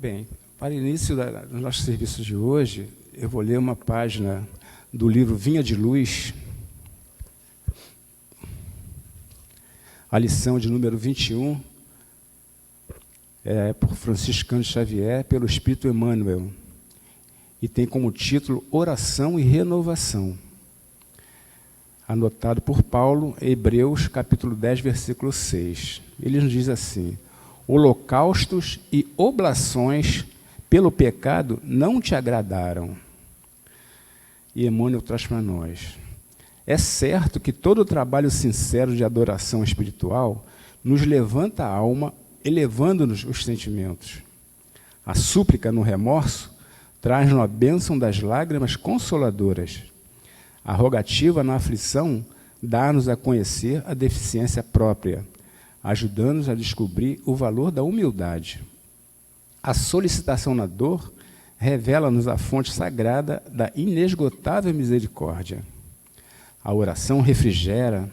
Bem, para o início do nosso serviço de hoje, eu vou ler uma página do livro Vinha de Luz, a lição de número 21, por Franciscano Xavier, pelo Espírito Emmanuel, e tem como título Oração e Renovação, anotado por Paulo, Hebreus, capítulo 10, versículo 6. Ele nos diz assim: holocaustos e oblações pelo pecado não te agradaram. E Emmanuel traz para nós: é certo que todo o trabalho sincero de adoração espiritual nos levanta a alma, elevando-nos os sentimentos. A súplica no remorso traz-nos a bênção das lágrimas consoladoras. A rogativa na aflição dá-nos a conhecer a deficiência própria, ajudando-nos a descobrir o valor da humildade. A solicitação na dor revela-nos a fonte sagrada da inesgotável misericórdia. A oração refrigera,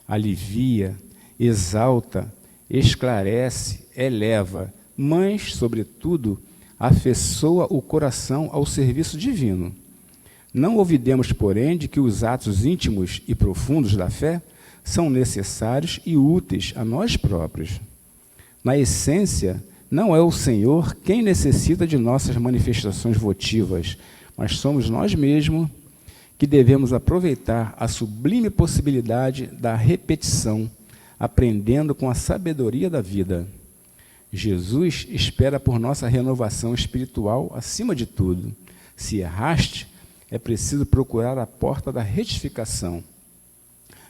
alivia, exalta, esclarece, eleva, mas, sobretudo, afeiçoa o coração ao serviço divino. Não olvidemos, porém, de que os atos íntimos e profundos da fé são necessários e úteis a nós próprios. Na essência, não é o Senhor quem necessita de nossas manifestações votivas, mas somos nós mesmos que devemos aproveitar a sublime possibilidade da repetição, aprendendo com a sabedoria da vida. Jesus espera por nossa renovação espiritual acima de tudo. Se erraste, é preciso procurar a porta da retificação.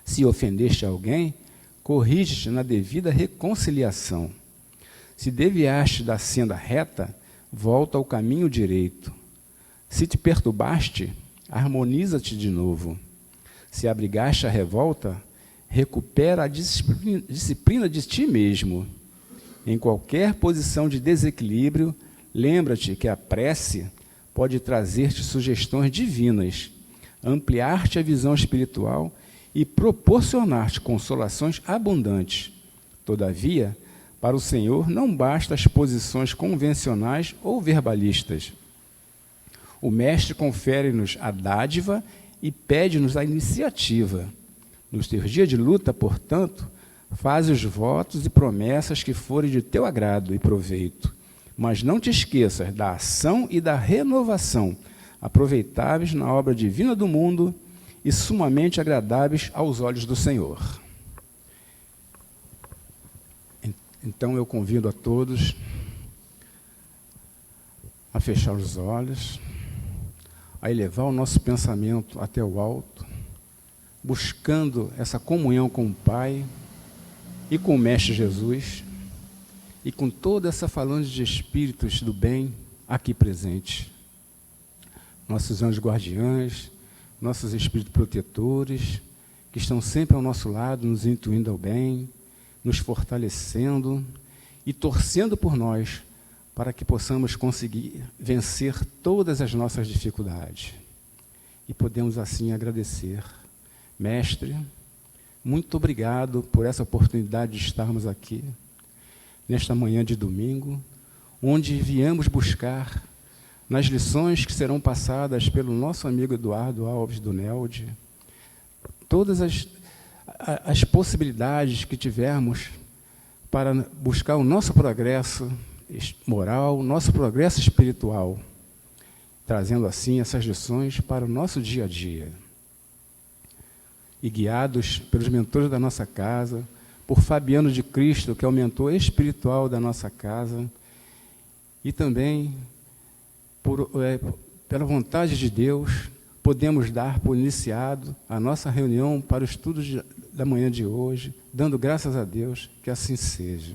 Se ofendeste alguém, corrige-te na devida reconciliação. Se desviaste da senda reta, volta ao caminho direito. Se te perturbaste, harmoniza-te de novo. Se abrigaste a revolta, recupera a disciplina de ti mesmo. Em qualquer posição de desequilíbrio, lembra-te que a prece pode trazer-te sugestões divinas, ampliar-te a visão espiritual e proporcionar-te consolações abundantes. Todavia, para o Senhor não basta as posições convencionais ou verbalistas. O Mestre confere-nos a dádiva e pede-nos a iniciativa. Nos teus dias de luta, portanto, faze os votos e promessas que forem de teu agrado e proveito, mas não te esqueças da ação e da renovação, aproveitáveis na obra divina do mundo e sumamente agradáveis aos olhos do Senhor. Então eu convido a todos a fechar os olhos, a elevar o nosso pensamento até o alto, buscando essa comunhão com o Pai e com o Mestre Jesus, e com toda essa falange de espíritos do bem aqui presentes. Nossos anjos guardiães, nossos espíritos protetores, que estão sempre ao nosso lado, nos intuindo ao bem, nos fortalecendo e torcendo por nós, para que possamos conseguir vencer todas as nossas dificuldades. E podemos assim agradecer. Mestre, muito obrigado por essa oportunidade de estarmos aqui, nesta manhã de domingo, onde viemos buscar, nas lições que serão passadas pelo nosso amigo Eduardo Alves do NELD, todas as possibilidades que tivermos para buscar o nosso progresso moral, nosso progresso espiritual, trazendo assim essas lições para o nosso dia a dia. E guiados pelos mentores da nossa casa, por Fabiano de Cristo, que é o mentor espiritual da nossa casa, e também pela vontade de Deus, podemos dar por iniciado a nossa reunião para o estudo da manhã de hoje, dando graças a Deus que assim seja.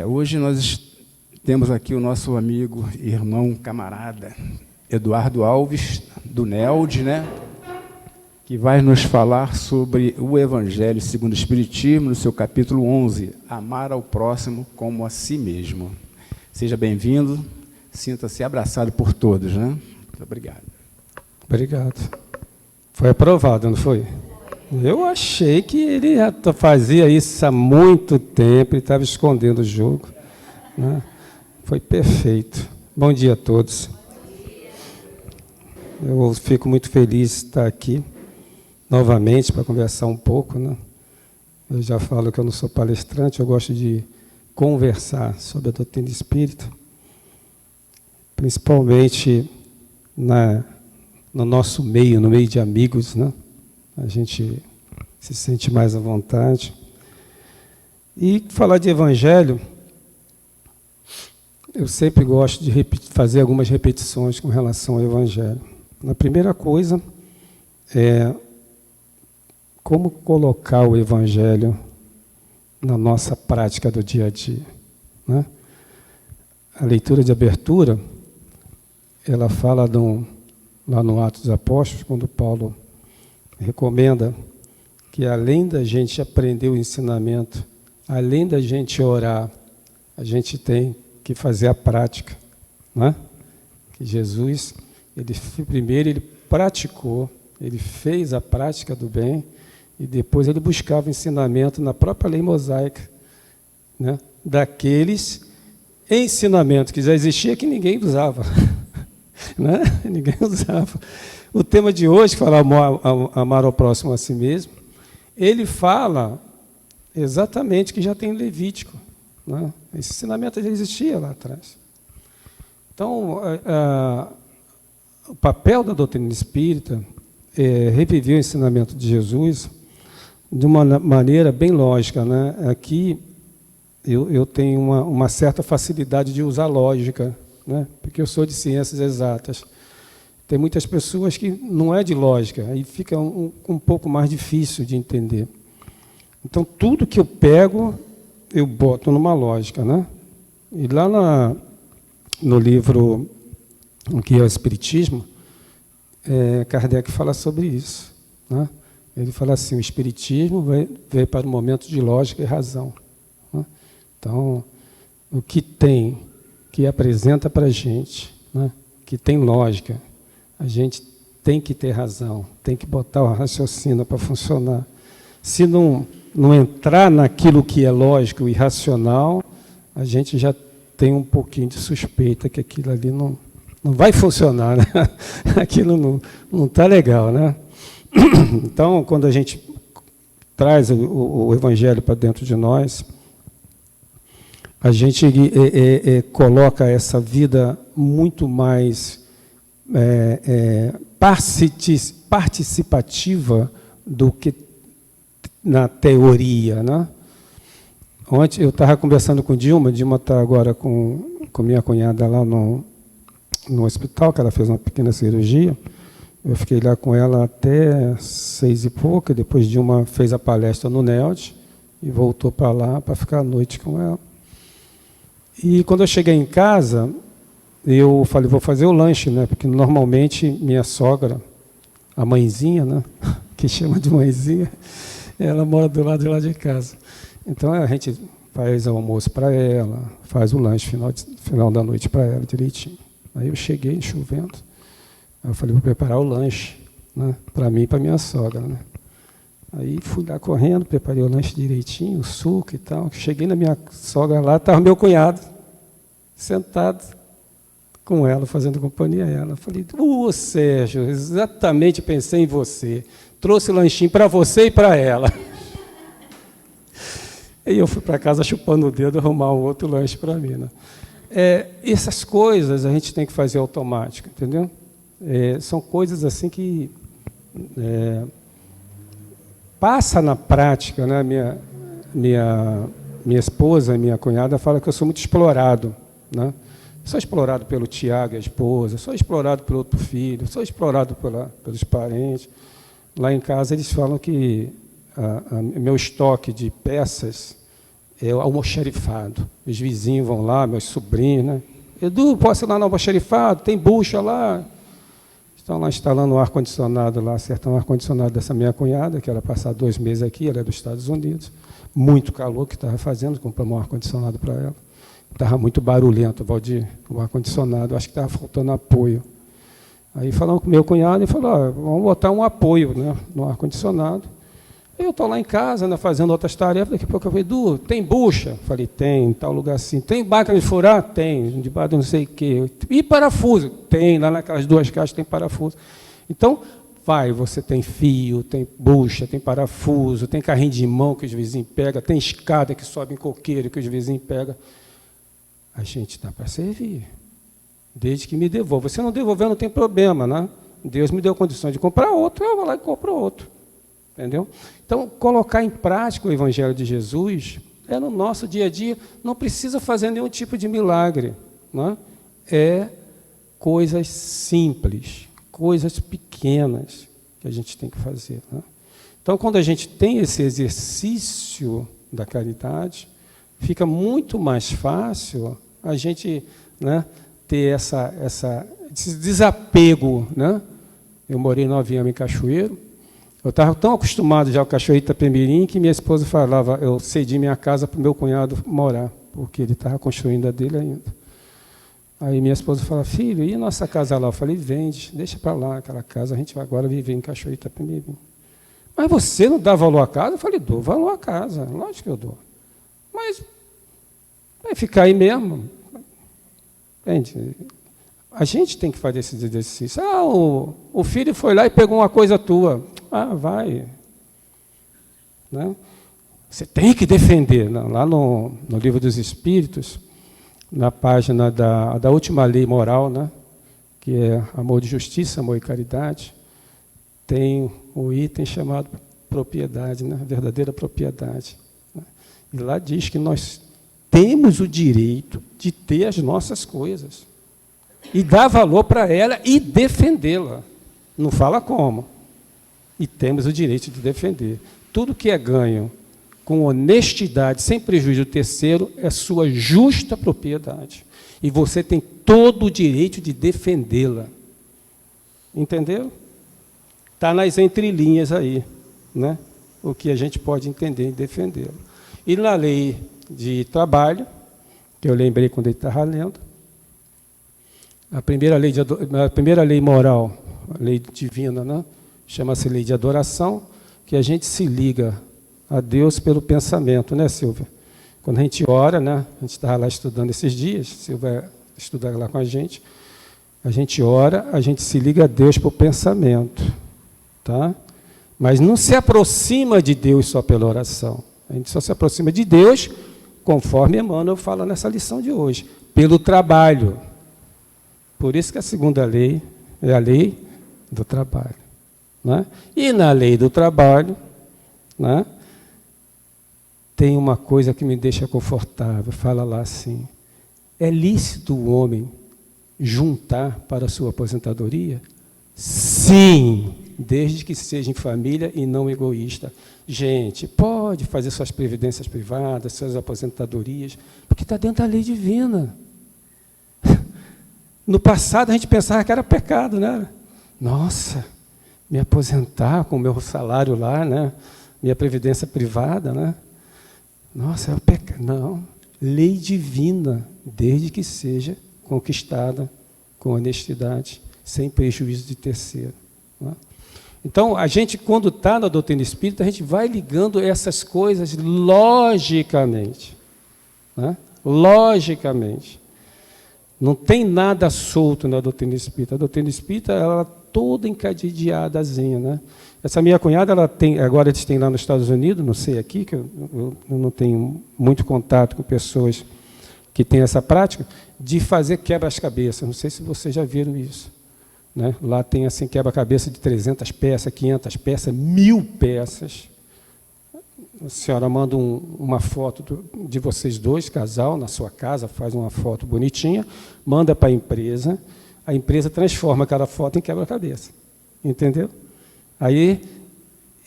Hoje nós temos aqui o nosso amigo, irmão, camarada, Eduardo Alves, do NELD, que vai nos falar sobre o Evangelho segundo o Espiritismo, no seu capítulo 11, amar ao próximo como a si mesmo. Seja bem-vindo, sinta-se abraçado por todos, Muito obrigado. Obrigado. Foi aprovado, não foi? Eu achei que ele já fazia isso há muito tempo, ele estava escondendo o jogo, né? Foi perfeito. Bom dia a todos. Eu fico muito feliz de estar aqui novamente para conversar um pouco, né? Eu já falo que eu não sou palestrante, eu gosto de conversar sobre a doutrina espírita, principalmente no nosso meio, no meio de amigos, né? A gente se sente mais à vontade. E falar de evangelho, eu sempre gosto de fazer algumas repetições com relação ao evangelho. A primeira coisa é como colocar o evangelho na nossa prática do dia a dia, né? A leitura de abertura, ela fala lá no Atos dos Apóstolos, quando Paulo recomenda que além da gente aprender o ensinamento, além da gente orar, a gente tem que fazer a prática, né? Que Jesus, primeiro ele praticou, ele fez a prática do bem e depois ele buscava ensinamento na própria lei mosaica, né? Daqueles ensinamentos que já existia que ninguém usava, né? Ninguém usava. O tema de hoje, falar amar ao próximo a si mesmo, ele fala exatamente que já tem Levítico, né? Esse ensinamento já existia lá atrás. Então, o papel da doutrina espírita é reviver o ensinamento de Jesus de uma maneira bem lógica, né? Aqui eu tenho uma certa facilidade de usar lógica, né? Porque eu sou de ciências exatas. Tem muitas pessoas que não é de lógica, aí fica um pouco mais difícil de entender. Então, tudo que eu pego, eu boto numa lógica, né? E lá no livro O que é o Espiritismo, Kardec fala sobre isso, né? Ele fala assim, o Espiritismo veio para o momento de lógica e razão, né? Então, o que tem, que apresenta para a gente, né? Que tem lógica, a gente tem que ter razão, tem que botar o raciocínio para funcionar. Se não entrar naquilo que é lógico e racional, a gente já tem um pouquinho de suspeita que aquilo ali não vai funcionar, né? Aquilo não está legal, né? Então, quando a gente traz o Evangelho para dentro de nós, a gente coloca essa vida muito mais participativa do que na teoria, né? Ontem eu estava conversando com Dilma está agora com minha cunhada lá no hospital, que ela fez uma pequena cirurgia. Eu fiquei lá com ela até 6 e pouca, depois Dilma fez a palestra no NELD e voltou para lá para ficar à noite com ela. E quando eu cheguei em casa, eu falei, vou fazer o lanche, né? Porque normalmente minha sogra, a mãezinha, né? Que chama de mãezinha, ela mora do lado de lá de casa. Então a gente faz o almoço para ela, faz o lanche final da noite para ela direitinho. Aí eu cheguei chovendo, aí eu falei, vou preparar o lanche, né? Para mim e para minha sogra, né? Aí fui lá correndo, preparei o lanche direitinho, o suco e tal. Cheguei na minha sogra lá, estava meu cunhado, sentado com ela, fazendo companhia a ela. Falei, Sérgio, exatamente pensei em você. Trouxe o lanchinho para você e para ela. E eu fui para casa chupando o dedo, arrumar um outro lanche para mim, né? Essas coisas a gente tem que fazer automático, entendeu? São coisas assim que passa na prática, né? Minha esposa, minha cunhada, fala que eu sou muito explorado, né? Sou explorado pelo Tiago, a esposa, sou explorado pelo outro filho, sou explorado pelos parentes. Lá em casa eles falam que meu estoque de peças é o almoxarifado. Os vizinhos vão lá, meus sobrinhos, né? Edu, posso ir lá no almoxarifado? Tem bucha lá. Estão lá instalando um ar-condicionado lá, acertando um ar-condicionado dessa minha cunhada, que era passar 2 meses aqui, ela é dos Estados Unidos. Muito calor que estava fazendo, compramos um ar-condicionado para ela. Estava muito barulhento, Valdir, o ar-condicionado, acho que estava faltando apoio. Aí falamos com o meu cunhado e falou, vamos botar um apoio, né, no ar-condicionado. Eu estou lá em casa, né, fazendo outras tarefas, daqui a pouco eu falei, Edu, tem bucha? Falei, tem, em tal lugar assim. Tem máquina de furar? Tem, debaixo de não sei o quê. E parafuso? Tem, lá naquelas 2 caixas tem parafuso. Então, você tem fio, tem bucha, tem parafuso, tem carrinho de mão que os vizinhos pegam, tem escada que sobe em coqueiro que os vizinhos pegam. A gente está para servir, desde que me devolva. Se não devolver, não tem problema, né? Deus me deu condições de comprar outro, eu vou lá e compro outro. Entendeu? Então, colocar em prática o Evangelho de Jesus é no nosso dia a dia, não precisa fazer nenhum tipo de milagre. Né? É coisas simples, coisas pequenas que a gente tem que fazer. Né? Então, quando a gente tem esse exercício da caridade, fica muito mais fácil a gente, né, ter esse desapego. Né? Eu morei 9 anos em Cachoeiro. Eu estava tão acostumado já ao Cachoeiro Itapemirim que minha esposa falava, eu cedi minha casa para o meu cunhado morar, porque ele estava construindo a dele ainda. Aí minha esposa fala, filho, e a nossa casa lá? Eu falei, vende, deixa para lá aquela casa, a gente vai agora viver em Cachoeiro Itapemirim. Mas você não dá valor à casa? Eu falei, dou valor à casa, lógico que eu dou. Mas vai ficar aí mesmo. Entende? A gente tem que fazer esse exercício. O filho foi lá e pegou uma coisa tua. Vai. Né? Você tem que defender. Lá no Livro dos Espíritos, na página da última lei moral, né? Que é amor de justiça, amor e caridade, tem um item chamado propriedade, né? Verdadeira propriedade. Né? E lá diz que nós temos o direito de ter as nossas coisas. E dar valor para ela e defendê-la. Não fala como. E temos o direito de defender. Tudo que é ganho com honestidade, sem prejuízo do terceiro, é sua justa propriedade. E você tem todo o direito de defendê-la. Entendeu? Está nas entrelinhas aí, né? O que a gente pode entender e defendê-la. E na lei de trabalho, que eu lembrei quando ele estava lendo, a primeira lei moral, a lei divina, né? Chama-se lei de adoração, que a gente se liga a Deus pelo pensamento, né, Silvia? Quando a gente ora, né? A gente estava lá estudando esses dias, Silvia estuda lá com a gente ora, a gente se liga a Deus pelo pensamento, tá? Mas não se aproxima de Deus só pela oração. A gente só se aproxima de Deus, conforme Emmanuel fala nessa lição de hoje, pelo trabalho. Por isso que a segunda lei é a lei do trabalho. Né? E na lei do trabalho, né, tem uma coisa que me deixa confortável, fala lá assim, é lícito o homem juntar para a sua aposentadoria? Sim, desde que seja em família e não egoísta. Gente, pode fazer suas previdências privadas, suas aposentadorias, porque está dentro da lei divina. No passado a gente pensava que era pecado, né? Nossa, me aposentar com o meu salário lá, né? Minha previdência privada, né? Nossa, é um pecado. Não, lei divina, desde que seja conquistada com honestidade, sem prejuízo de terceiro. Né? Então, a gente, quando está na doutrina espírita, a gente vai ligando essas coisas logicamente. Né? Logicamente. Não tem nada solto na doutrina espírita. A doutrina espírita, ela é toda encadeadiadazinha, né? Essa minha cunhada, ela tem, agora eles têm lá nos Estados Unidos, não sei aqui, que eu não tenho muito contato com pessoas que têm essa prática, de fazer quebra-cabeças. Não sei se vocês já viram isso. Né? Lá tem assim, quebra-cabeça de 300 peças, 500 peças, 1000 peças. A senhora manda uma foto de vocês dois, casal, na sua casa, faz uma foto bonitinha, manda para a empresa transforma aquela foto em quebra-cabeça. Entendeu? Aí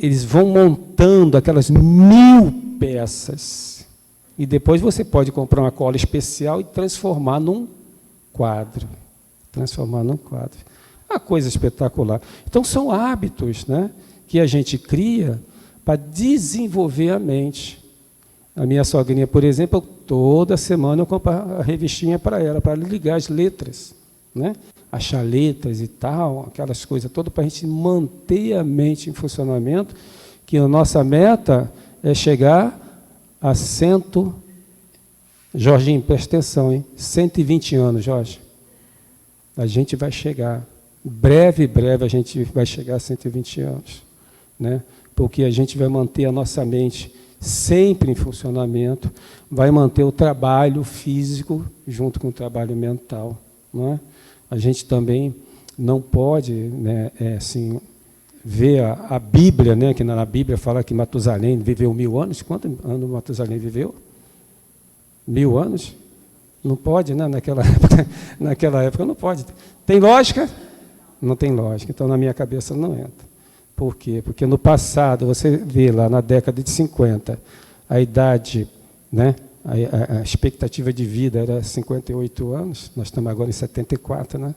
eles vão montando aquelas 1000 peças. E depois você pode comprar uma cola especial e transformar num quadro. Transformar num quadro. Uma coisa espetacular. Então, são hábitos, né, que a gente cria para desenvolver a mente. A minha sogrinha, por exemplo, toda semana eu compro a revistinha para ela, para ligar as letras, né? Achar letras e tal, aquelas coisas todas, para a gente manter a mente em funcionamento, que a nossa meta é chegar a Jorginho, presta atenção, hein? 120 anos, Jorge. A gente vai chegar. Breve a gente vai chegar a 120 anos. Né? Porque a gente vai manter a nossa mente sempre em funcionamento, vai manter o trabalho físico junto com o trabalho mental. Não é? A gente também não pode, né, assim, ver a Bíblia, né, que na Bíblia fala que Matusalém viveu 1000 anos. Quantos anos Matusalém viveu? 1000 anos? Não pode, né? Naquela época não pode. Tem lógica? Não tem lógica. Então, na minha cabeça não entra. Por quê? Porque no passado, você vê lá na década de 50, a idade, né, a expectativa de vida era 58 anos, nós estamos agora em 74, né?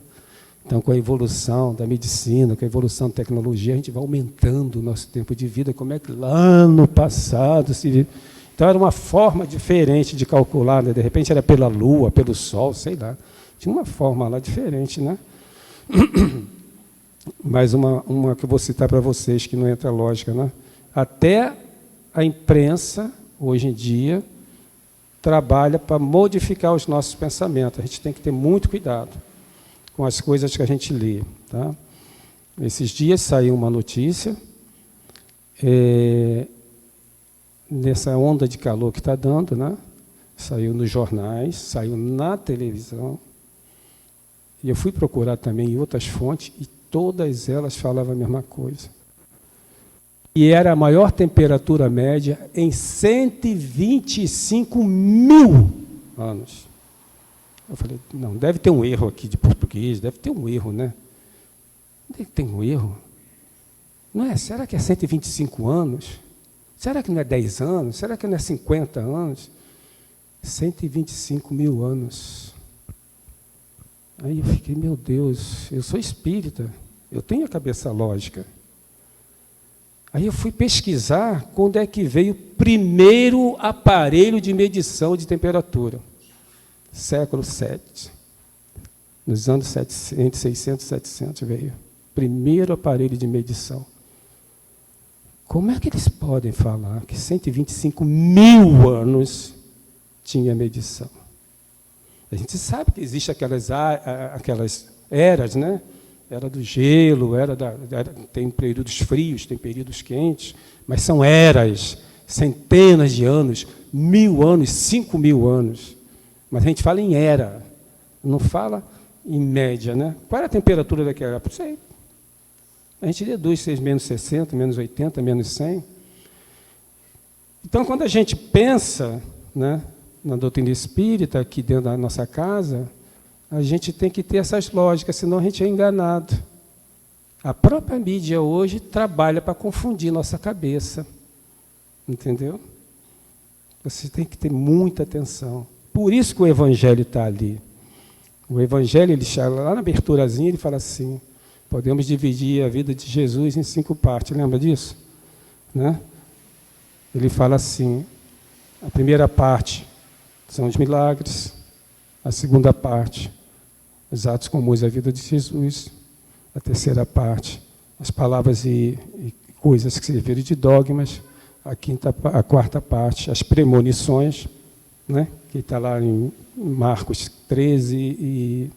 Então, com a evolução da medicina, com a evolução da tecnologia, a gente vai aumentando o nosso tempo de vida. Como é que lá no passado se vive? Então, era uma forma diferente de calcular, né? De repente era pela Lua, pelo Sol, sei lá. Tinha uma forma lá diferente, né? Mais uma que eu vou citar para vocês, que não entra lógica, né? Até a imprensa, hoje em dia, trabalha para modificar os nossos pensamentos. A gente tem que ter muito cuidado com as coisas que a gente lê. Tá? Esses dias saiu uma notícia, nessa onda de calor que está dando, né? Saiu nos jornais, saiu na televisão, e eu fui procurar também em outras fontes, e todas elas falavam a mesma coisa. E era a maior temperatura média em 125 mil anos. Eu falei, não, deve ter um erro aqui de português, deve ter um erro, né? Deve ter um erro. Não é? Será que é 125 anos? Será que não é 10 anos? Será que não é 50 anos? 125 mil anos. Aí eu fiquei, meu Deus, eu sou espírita, eu tenho a cabeça lógica. Aí eu fui pesquisar quando é que veio o primeiro aparelho de medição de temperatura. Século VII. Nos anos 700, 600, 700 veio. Primeiro aparelho de medição. Como é que eles podem falar que 125 mil anos tinha medição? A gente sabe que existem aquelas eras, né? Era do gelo, tem períodos frios, tem períodos quentes, mas são eras, centenas de anos, 1000 anos, 5000 anos. Mas a gente fala em era, não fala em média, né? Qual era a temperatura daquela época? Não sei. A gente deduz se menos 60, menos 80, menos 100. Então, quando a gente pensa, né, na doutrina espírita, aqui dentro da nossa casa, a gente tem que ter essas lógicas, senão a gente é enganado. A própria mídia hoje trabalha para confundir nossa cabeça. Entendeu? Você tem que ter muita atenção. Por isso que o Evangelho está ali. O Evangelho, ele chega lá na aberturazinha, ele fala assim, podemos dividir a vida de Jesus em 5 partes, lembra disso? Né? Ele fala assim, a primeira parte são os milagres, a segunda parte, os atos comuns da vida de Jesus, a terceira parte, as palavras e coisas que serviram de dogmas, a quarta parte, as premonições, né? Que está lá em Marcos 13 e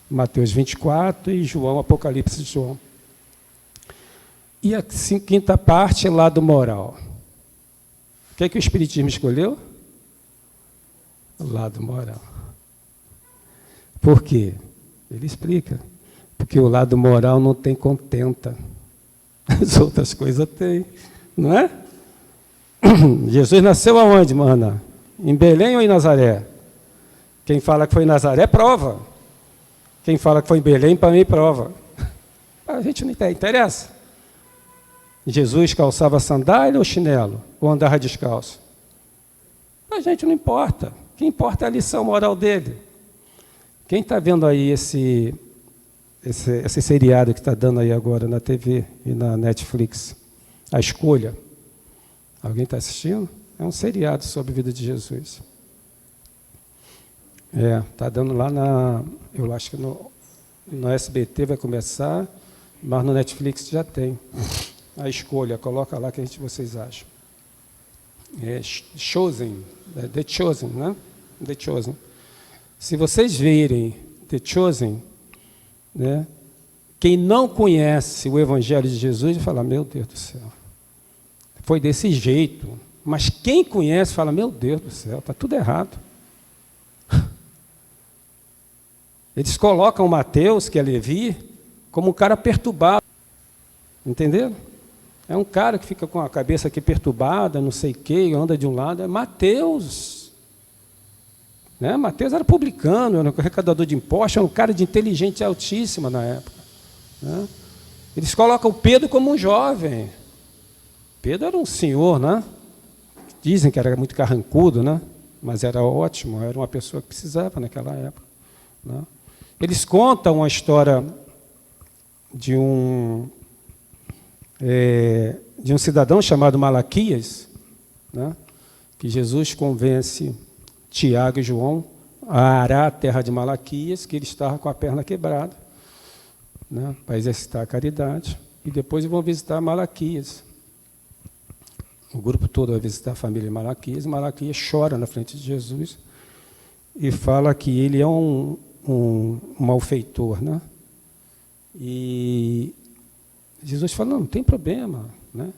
Mateus 24 e João, Apocalipse de João. E a quinta parte é lado moral. O que é que o Espiritismo escolheu? O lado moral. Por quê? Ele explica. Porque o lado moral não tem contenta. As outras coisas tem, não é? Jesus nasceu aonde, mana? Em Belém ou em Nazaré? Quem fala que foi em Nazaré, prova. Quem fala que foi em Belém, para mim, prova. A gente não interessa. Jesus calçava sandália ou chinelo? Ou andava descalço? A gente não importa. O que importa é a lição moral dele. Quem está vendo aí esse seriado que está dando aí agora na TV e na Netflix? A Escolha. Alguém está assistindo? É um seriado sobre a vida de Jesus. Está dando lá eu acho que no SBT vai começar, mas no Netflix já tem. A escolha, coloca lá que vocês acham. Chosen, The Chosen, né? The Chosen. Se vocês verem The Chosen, né? Quem não conhece o Evangelho de Jesus vai falar, meu Deus do céu, foi desse jeito. Mas quem conhece fala, meu Deus do céu, está tudo errado. Eles colocam Mateus, que é Levi, como um cara perturbado. Entenderam? É um cara que fica com a cabeça aqui perturbada, não sei o quê, anda de um lado. É Mateus. Né? Mateus era publicano, era um arrecadador de impostos, era um cara de inteligência altíssima na época. Né? Eles colocam Pedro como um jovem. Pedro era um senhor, né? Dizem que era muito carrancudo, né? Mas era ótimo, era uma pessoa que precisava naquela época. Né? Eles contam a história de um cidadão chamado Malaquias, né? Que Jesus convence Tiago e João a arar a terra de Malaquias, que ele estava com a perna quebrada, né? Para exercitar a caridade, e depois vão visitar Malaquias. O grupo todo vai visitar a família de Malaquias. Malaquias chora na frente de Jesus e fala que ele é um malfeitor, né? E Jesus fala, não tem problema, né?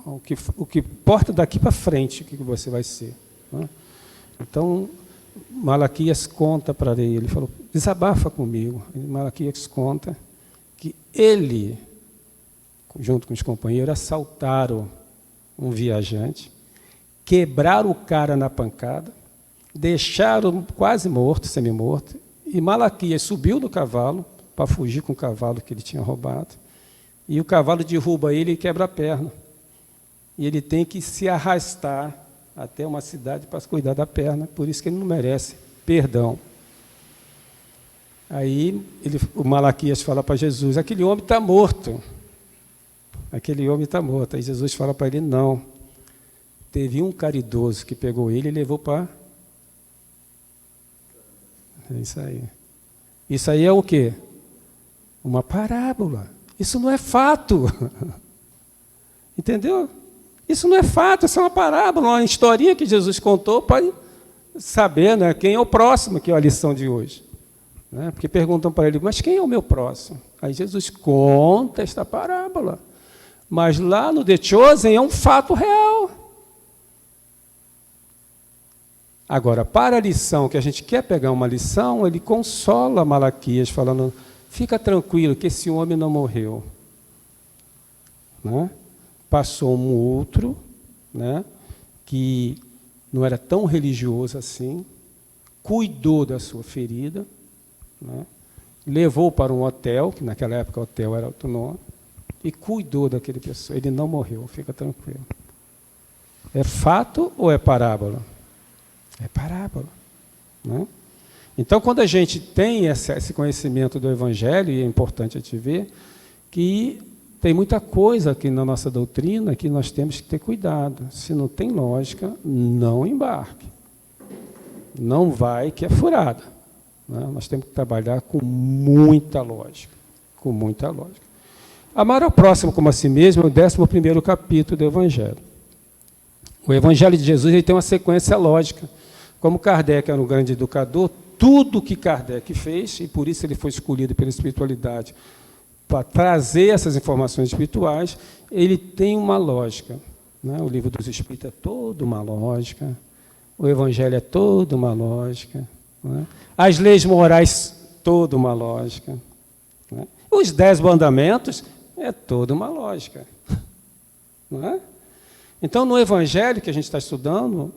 O que importa daqui para frente, o que você vai ser. Né? Então, Malaquias conta para ele falou, desabafa comigo. E Malaquias conta que ele, junto com os companheiros, assaltaram um viajante, quebraram o cara na pancada, deixaram quase morto, semi-morto, e Malaquias subiu do cavalo para fugir com o cavalo que ele tinha roubado, e o cavalo derruba ele e quebra a perna. E ele tem que se arrastar até uma cidade para cuidar da perna, por isso que ele não merece perdão. Aí o Malaquias fala para Jesus, aquele homem está morto. Aquele homem está morto. Aí Jesus fala para ele, não. Teve um caridoso que pegou ele e levou para... É isso aí. Isso aí é o quê? Uma parábola. Isso não é fato. Entendeu? Isso não é fato, isso é uma parábola, uma historinha que Jesus contou para saber, né, quem é o próximo, que é a lição de hoje. Né? Porque perguntam para ele, mas quem é o meu próximo? Aí Jesus conta esta parábola. Mas lá no The Chosen é um fato real. Agora, para a lição, que a gente quer pegar uma lição, ele consola Malaquias, falando, fica tranquilo que esse homem não morreu. Né? Passou um outro, né, que não era tão religioso assim, cuidou da sua ferida, né, levou para um hotel, que naquela época o hotel era outro nome, e cuidou daquele pessoa. Ele não morreu, fica tranquilo. É fato ou é parábola? É parábola. Né? Então, quando a gente tem esse conhecimento do Evangelho, e é importante a gente ver que tem muita coisa aqui na nossa doutrina que nós temos que ter cuidado. Se não tem lógica, não embarque. Não vai que é furada. Né? Nós temos que trabalhar com muita lógica. Com muita lógica. Amar ao próximo como a si mesmo é o 11º capítulo do Evangelho. O Evangelho de Jesus ele tem uma sequência lógica. Como Kardec era um grande educador, tudo que Kardec fez, e por isso ele foi escolhido pela espiritualidade, para trazer essas informações espirituais, ele tem uma lógica. Né? O Livro dos Espíritos é toda uma lógica, o Evangelho é toda uma lógica, né? As leis morais, toda uma lógica. Né? Os 10 mandamentos é toda uma lógica. Não é? Então, no Evangelho que a gente está estudando,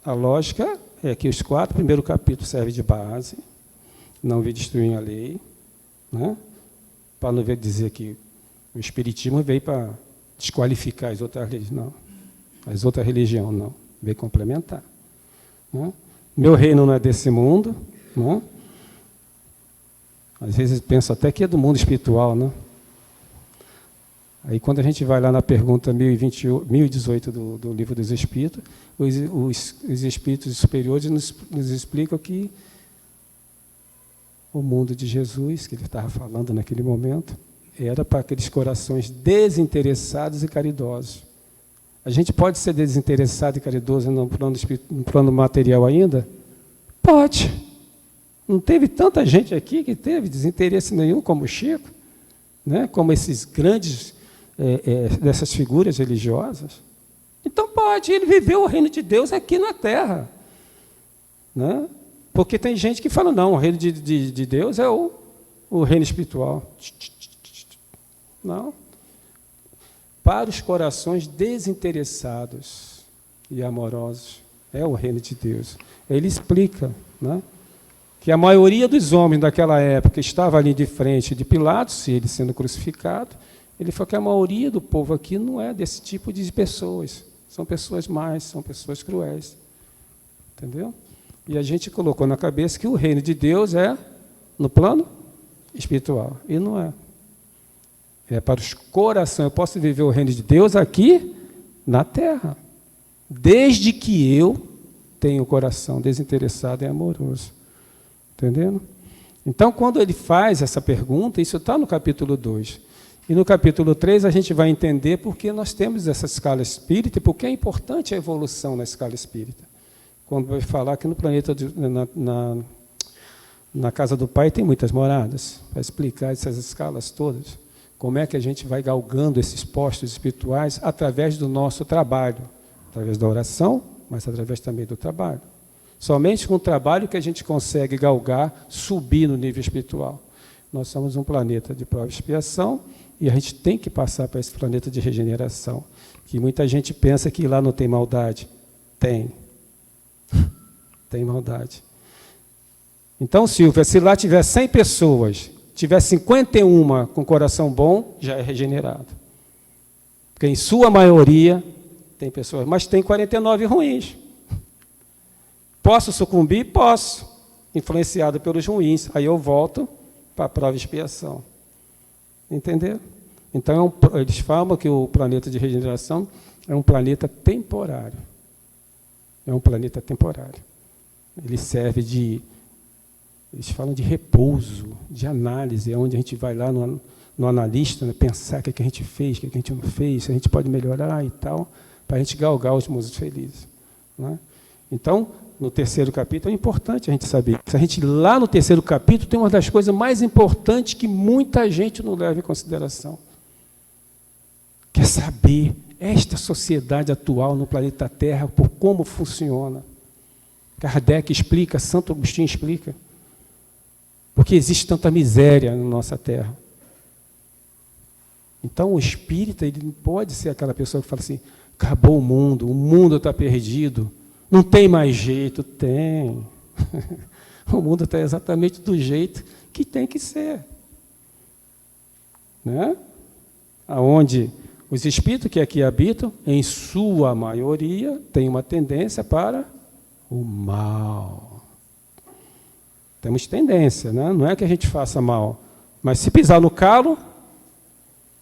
a lógica é que os 4 primeiros capítulos servem de base, não vi destruir a lei, né? Para não dizer que o Espiritismo veio para desqualificar as outras religiões, não. As outras religiões, não. Veio complementar. Né? Meu reino não é desse mundo. Né? Às vezes penso até que é do mundo espiritual. Né? Aí, quando a gente vai lá na pergunta 1018 do Livro dos Espíritos, os Espíritos superiores nos explicam que o mundo de Jesus, que ele estava falando naquele momento, era para aqueles corações desinteressados e caridosos. A gente pode ser desinteressado e caridoso no plano material ainda? Pode. Não teve tanta gente aqui que teve desinteresse nenhum, como o Chico, né? Como esses grandes, dessas figuras religiosas. Então pode, ele viveu o reino de Deus aqui na Terra. Né? Porque tem gente que fala, não, o reino de Deus é o reino espiritual. Não. Para os corações desinteressados e amorosos, é o reino de Deus. Ele explica, né, que a maioria dos homens daquela época estava ali de frente de Pilatos, ele sendo crucificado. Ele falou que a maioria do povo aqui não é desse tipo de pessoas. São pessoas más, são pessoas cruéis. Entendeu? E a gente colocou na cabeça que o reino de Deus é no plano espiritual. E não é. É para os corações. Eu posso viver o reino de Deus aqui na terra, desde que eu tenha o coração desinteressado e amoroso. Entendendo? Então, quando ele faz essa pergunta, isso está no capítulo 2. E no capítulo 3 a gente vai entender por que nós temos essa escala espírita e por que é importante a evolução na escala espírita. Quando vai falar que no planeta, na casa do Pai tem muitas moradas, vai explicar essas escalas todas, como é que a gente vai galgando esses postos espirituais através do nosso trabalho, através da oração, mas através também do trabalho. Somente com o trabalho que a gente consegue galgar, subir no nível espiritual. Nós somos um planeta de prova e expiação e a gente tem que passar para esse planeta de regeneração, que muita gente pensa que lá não tem maldade. Tem. Tem maldade. Então, Silvia, se lá tiver 100 pessoas, tiver 51 com coração bom, já é regenerado. Porque em sua maioria tem pessoas, mas tem 49 ruins. Posso sucumbir? Posso. Influenciado pelos ruins. Aí eu volto para a prova e expiação. Entenderam? Então, eles falam que o planeta de regeneração é um planeta temporário. É um planeta temporário. Ele serve de, eles falam de repouso, de análise, é onde a gente vai lá no analista, né, pensar o que a gente fez, o que a gente não fez, se a gente pode melhorar e tal, para a gente galgar os mundos felizes. Né? Então, no terceiro capítulo, é importante a gente saber. Se a gente, lá no terceiro capítulo, tem uma das coisas mais importantes que muita gente não leva em consideração. Quer saber esta sociedade atual no planeta Terra, por como funciona. Kardec explica, Santo Agostinho explica. Porque existe tanta miséria na nossa Terra. Então, o espírita, ele não pode ser aquela pessoa que fala assim, acabou o mundo está perdido, não tem mais jeito. Tem. O mundo está exatamente do jeito que tem que ser. Né? Aonde os espíritos que aqui habitam, em sua maioria, têm uma tendência para o mal. Temos tendência, né? Não é que a gente faça mal, mas se pisar no calo,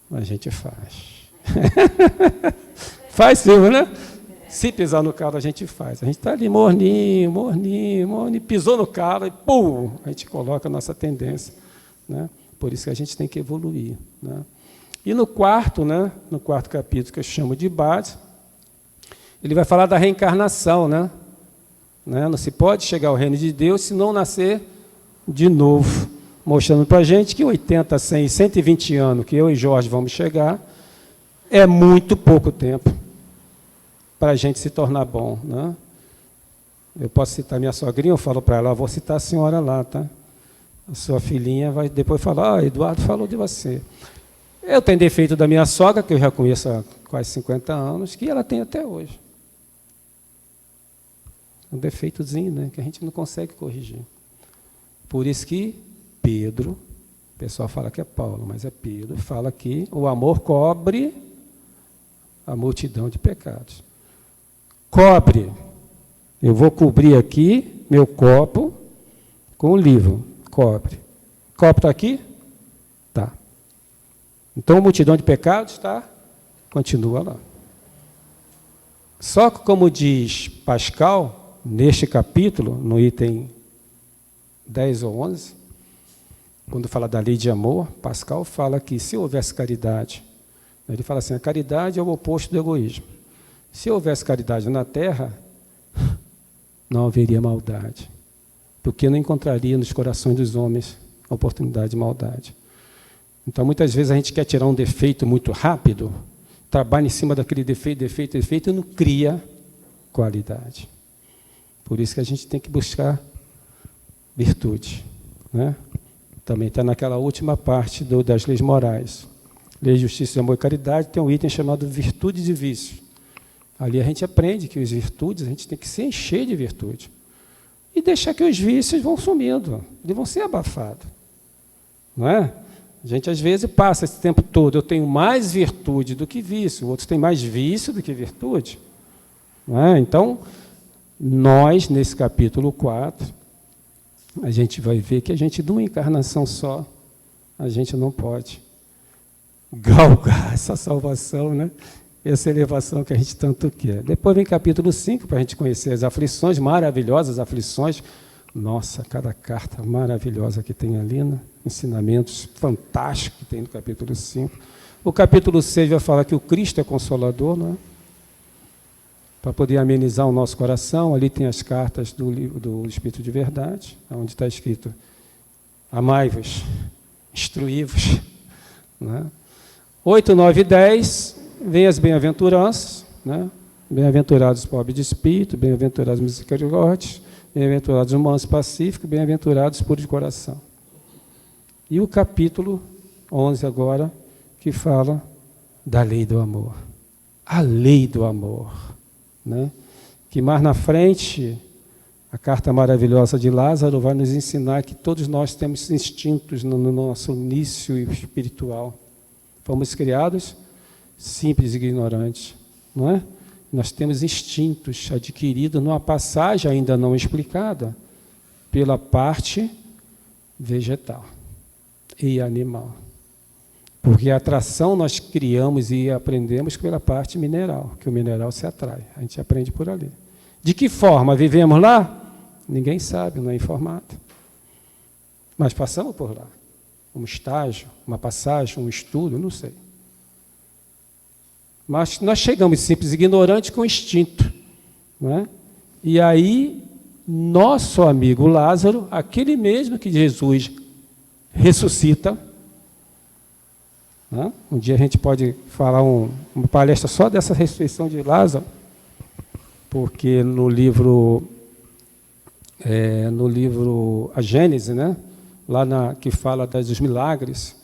a gente faz. Faz sim, né? Se pisar no calo, a gente faz. A gente está ali morninho, pisou no calo e pum, a gente coloca a nossa tendência. Né? Por isso que a gente tem que evoluir. Né? E no quarto capítulo, que eu chamo de base, ele vai falar da reencarnação, né? Não se pode chegar ao reino de Deus se não nascer de novo, mostrando para a gente que 80, 100, 120 anos que eu e Jorge vamos chegar, é muito pouco tempo para a gente se tornar bom. Né? Eu posso citar minha sogrinha, eu falo para ela, vou citar a senhora lá, tá? A sua filhinha vai depois falar, Eduardo falou de você. Eu tenho defeito da minha sogra, que eu já conheço há quase 50 anos, que ela tem até hoje. Um defeitozinho, né, que a gente não consegue corrigir. Por isso que Pedro, o pessoal fala que é Paulo, mas é Pedro, fala que o amor cobre a multidão de pecados. Cobre. Eu vou cobrir aqui meu copo com o livro. Cobre. O copo está aqui? Tá. Então, a multidão de pecados está, continua lá. Só que, como diz Pascal, neste capítulo, no item 10 ou 11, quando fala da lei de amor, Pascal fala que se houvesse caridade, ele fala assim, a caridade é o oposto do egoísmo. Se houvesse caridade na Terra, não haveria maldade, porque não encontraria nos corações dos homens a oportunidade de maldade. Então, muitas vezes a gente quer tirar um defeito muito rápido, trabalha em cima daquele defeito e não cria qualidade. Por isso que a gente tem que buscar virtude, né? Também está naquela última parte das leis morais. Lei, justiça, amor e caridade tem um item chamado virtudes e vícios. Ali a gente aprende que as virtudes, a gente tem que se encher de virtude. E deixar que os vícios vão sumindo, eles vão ser abafados. Não é? A gente às vezes passa esse tempo todo, eu tenho mais virtude do que vício, outros têm mais vício do que virtude. Não é? Então, nós, nesse capítulo 4, a gente vai ver que a gente, numa encarnação só, a gente não pode galgar essa salvação, né? Essa elevação que a gente tanto quer. Depois vem capítulo 5, para a gente conhecer as aflições, maravilhosas aflições. Nossa, cada carta maravilhosa que tem ali, né? Ensinamentos fantásticos que tem no capítulo 5. O capítulo 6 vai falar que o Cristo é consolador, não é? Para poder amenizar o nosso coração. Ali tem as cartas do livro do Espírito de Verdade, onde está escrito: amai-vos, instruí-vos. Né? 8, 9 e 10, vem as bem-aventuranças, né? Bem-aventurados os pobres de espírito, bem-aventurados os misericordiosos, bem-aventurados os mansos pacíficos, bem-aventurados os puros de coração. E o capítulo 11 agora, que fala da lei do amor. A lei do amor. Né? Que mais na frente, a carta maravilhosa de Lázaro vai nos ensinar que todos nós temos instintos no nosso início espiritual. Fomos criados simples e ignorantes, não é? Nós temos instintos adquiridos numa passagem ainda não explicada pela parte vegetal e animal. Porque a atração nós criamos e aprendemos pela parte mineral, que o mineral se atrai. A gente aprende por ali. De que forma vivemos lá? Ninguém sabe, não é informado. Mas passamos por lá. Um estágio, uma passagem, um estudo, não sei. Mas nós chegamos simples e ignorantes com instinto. Não é? E aí, nosso amigo Lázaro, aquele mesmo que Jesus ressuscita. Um dia a gente pode falar uma palestra só dessa ressurreição de Lázaro, porque no livro A Gênese, né? Lá que fala dos milagres,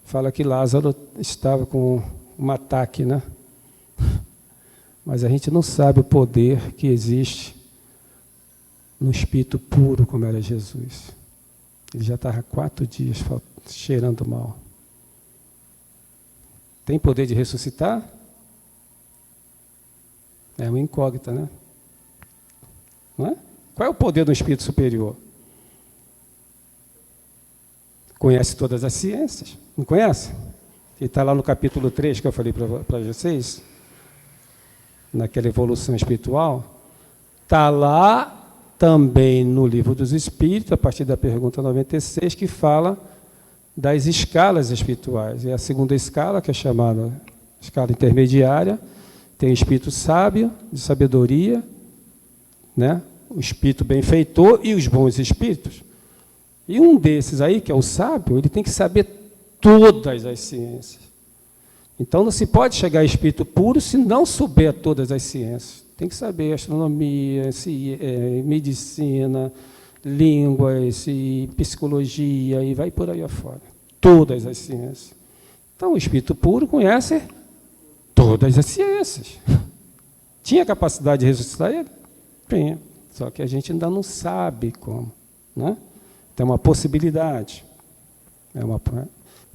fala que Lázaro estava com um ataque, né? Mas a gente não sabe o poder que existe no espírito puro como era Jesus. Ele já estava 4 dias cheirando mal. Tem poder de ressuscitar? É uma incógnita, né? Não é? Qual é o poder do espírito superior? Conhece todas as ciências? Não conhece? Ele está lá no capítulo 3 que eu falei para vocês, naquela evolução espiritual. Está lá também no Livro dos Espíritos, a partir da pergunta 96, que fala das escalas espirituais. É a segunda escala, que é chamada escala intermediária. Tem o espírito sábio, de sabedoria, né? O espírito benfeitor e os bons espíritos. E um desses aí, que é o sábio, ele tem que saber todas as ciências. Então não se pode chegar a espírito puro se não souber todas as ciências. Tem que saber astronomia, medicina, línguas, psicologia, e vai por aí afora. Todas as ciências. Então o espírito puro conhece todas as ciências. Tinha capacidade de ressuscitar ele? Tinha. Só que a gente ainda não sabe como. Né? Tem uma possibilidade.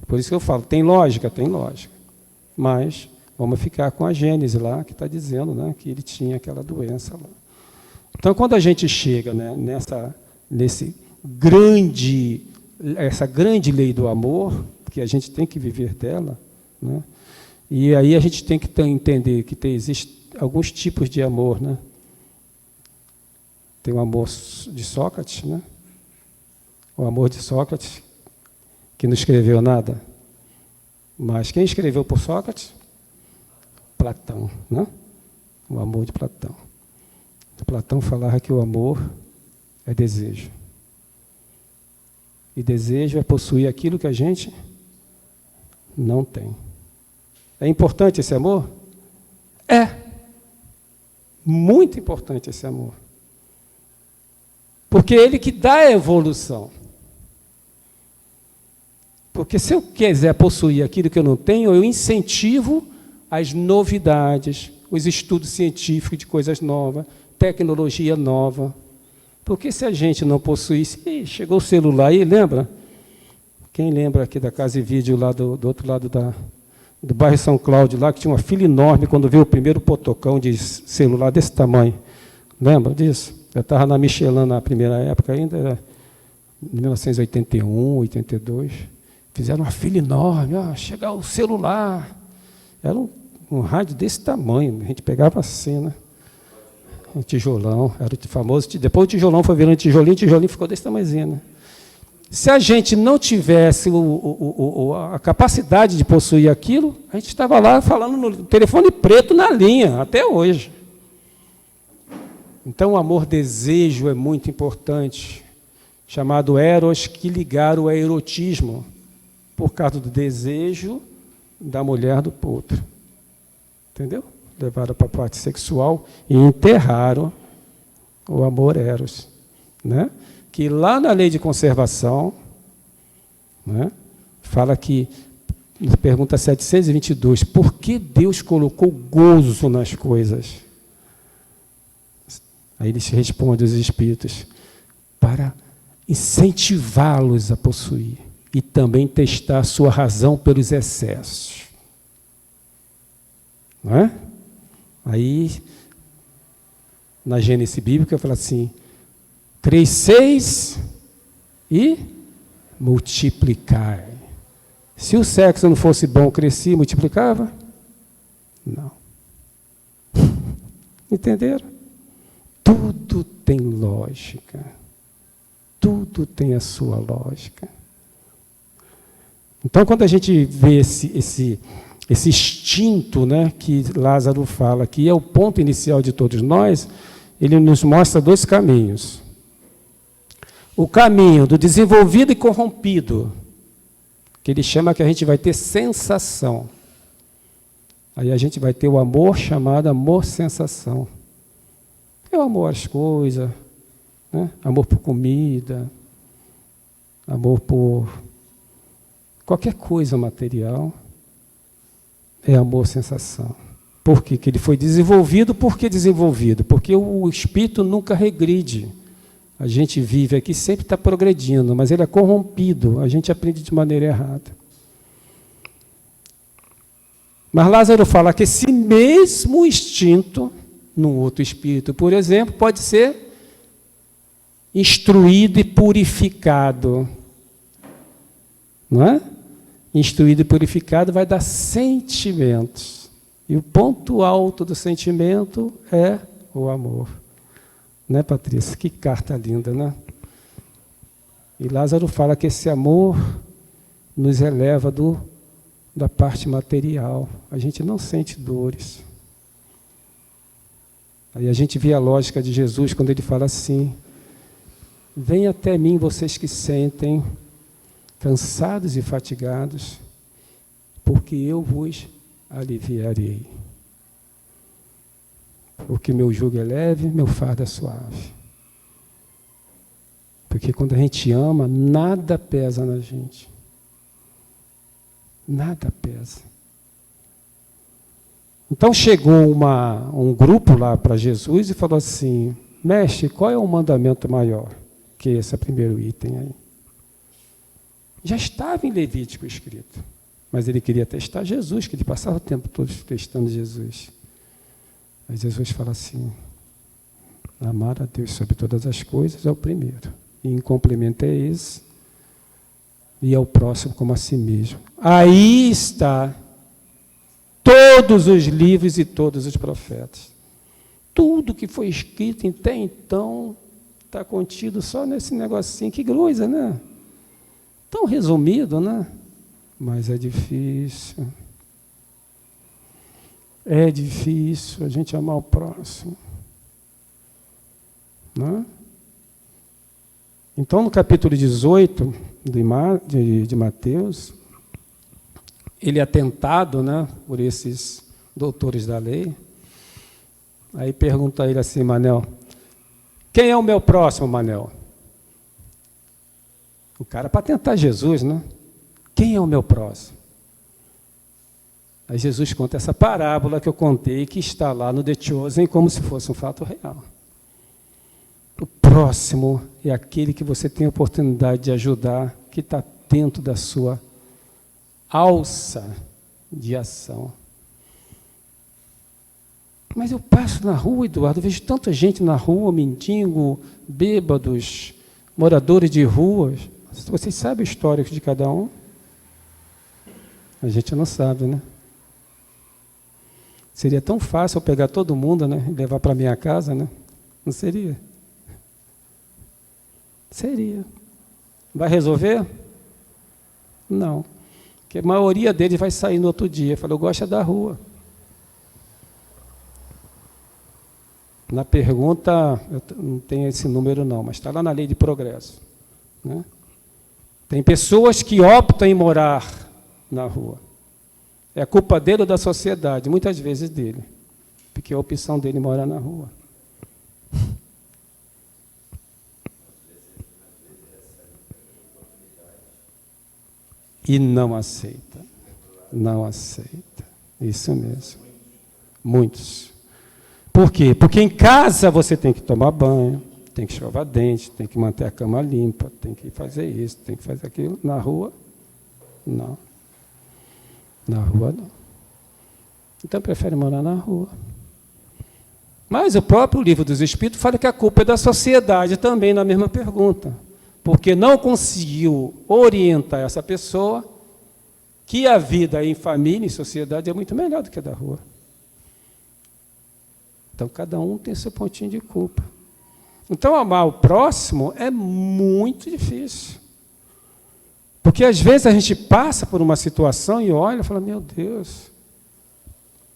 Por isso que eu falo, tem lógica? Tem lógica. Mas vamos ficar com a Gênese lá, que está dizendo, né, que ele tinha aquela doença lá. Então, quando a gente chega, né, essa grande lei do amor, que a gente tem que viver dela, né, e aí a gente tem que entender que existem alguns tipos de amor. Né? Tem o amor de Sócrates, né? O amor de Sócrates, que não escreveu nada. Mas quem escreveu por Sócrates? Platão, né? O amor de Platão. Platão falava que o amor é desejo. E desejo é possuir aquilo que a gente não tem. É importante esse amor? É. Muito importante esse amor. Porque é ele que dá a evolução. Porque se eu quiser possuir aquilo que eu não tenho, eu incentivo as novidades, os estudos científicos de coisas novas, tecnologia nova. Porque se a gente não possuísse... chegou o celular aí, lembra? Quem lembra aqui da Casa e Vídeo, lá do outro lado do bairro São Cláudio, lá que tinha uma fila enorme quando veio o primeiro potocão de celular desse tamanho? Lembra disso? Eu estava na Michelin na primeira época ainda, era 1981, 82. Fizeram uma fila enorme, chegar o celular. Era um rádio desse tamanho, a gente pegava a cena. Um tijolão, era o famoso. Depois o tijolão foi virando tijolinho ficou desse tamanhozinho, né? Se a gente não tivesse a capacidade de possuir aquilo, a gente estava lá falando no telefone preto na linha, até hoje. Então, o amor-desejo é muito importante, chamado eros, que ligaram ao erotismo, por causa do desejo da mulher do outro. Entendeu? Levaram para a parte sexual e enterraram o amor eros, né? Que lá na lei de conservação, né, fala que, na pergunta 722, por que Deus colocou gozo nas coisas? Aí eles respondem, os espíritos, para incentivá-los a possuir e também testar sua razão pelos excessos. Não é? Aí, na Gênese bíblica, fala assim, cresceis e multiplicai. Se o sexo não fosse bom, crescia e multiplicava? Não. Entenderam? Tudo tem lógica. Tudo tem a sua lógica. Então, quando a gente vê esse instinto, né, que Lázaro fala, que é o ponto inicial de todos nós, ele nos mostra dois caminhos. O caminho do desenvolvido e corrompido, que ele chama que a gente vai ter sensação. Aí a gente vai ter o amor chamado amor-sensação. É o amor às coisas, né? Amor por comida, amor por qualquer coisa material. É amor-sensação. Por quê? Que ele foi desenvolvido. Por que desenvolvido? Porque o espírito nunca regride. A gente vive aqui, sempre está progredindo, mas ele é corrompido, a gente aprende de maneira errada. Mas Lázaro fala que esse mesmo instinto, num outro espírito, por exemplo, pode ser instruído e purificado. Não é? Instruído e purificado vai dar sentimentos. E o ponto alto do sentimento é o amor. Né, Patrícia? Que carta linda, né? E Lázaro fala que esse amor nos eleva da parte material. A gente não sente dores. Aí a gente vê a lógica de Jesus quando ele fala assim, venham até mim vocês que sentem cansados e fatigados, porque eu vos aliviarei. Porque meu jugo é leve, meu fardo é suave. Porque quando a gente ama, nada pesa na gente. Nada pesa. Então chegou um grupo lá para Jesus e falou assim, mestre, qual é o mandamento maior? Que esse é o primeiro item aí. Já estava em Levítico escrito, mas ele queria testar Jesus, que ele passava o tempo todo testando Jesus. Aí Jesus fala assim, amar a Deus sobre todas as coisas é o primeiro. E em complemento é esse, e ao próximo como a si mesmo. Aí está todos os livros e todos os profetas. Tudo que foi escrito até então está contido só nesse negocinho. Que coisa, né? Tão resumido, né? Mas é difícil. É difícil a gente amar o próximo. Né? Então, no capítulo 18 de Mateus, ele é tentado, né, por esses doutores da lei. Aí pergunta a ele assim, Manel, quem é o meu próximo, Manel? O cara para tentar Jesus, né? Quem é o meu próximo? Aí Jesus conta essa parábola que eu contei, que está lá no The Chosen, como se fosse um fato real. O próximo é aquele que você tem a oportunidade de ajudar, que está dentro da sua alça de ação. Mas eu passo na rua, Eduardo, vejo tanta gente na rua, mendigo, bêbados, moradores de ruas. Vocês sabem o histórico de cada um? A gente não sabe, né? Seria tão fácil eu pegar todo mundo, né, e levar para minha casa, né? Não seria? Seria. Vai resolver? Não. Porque a maioria deles vai sair no outro dia. Fala, eu gosto da rua. Na pergunta, eu não tenho esse número não, mas está lá na lei de progresso. Né? Tem pessoas que optam em morar na rua. É culpa dele ou da sociedade? Muitas vezes dele. Porque a opção dele é morar na rua. E não aceita. Não aceita. Isso mesmo. Muitos. Por quê? Porque em casa você tem que tomar banho, tem que escovar dente, tem que manter a cama limpa, tem que fazer isso, tem que fazer aquilo. Na rua, não. Na rua, não. Então, prefere morar na rua. Mas o próprio Livro dos Espíritos fala que a culpa é da sociedade também, na mesma pergunta. Porque não conseguiu orientar essa pessoa que a vida em família, em sociedade, é muito melhor do que a da rua. Então, cada um tem seu pontinho de culpa. Então, amar o próximo é muito difícil. Porque, às vezes, a gente passa por uma situação e olha e fala, meu Deus,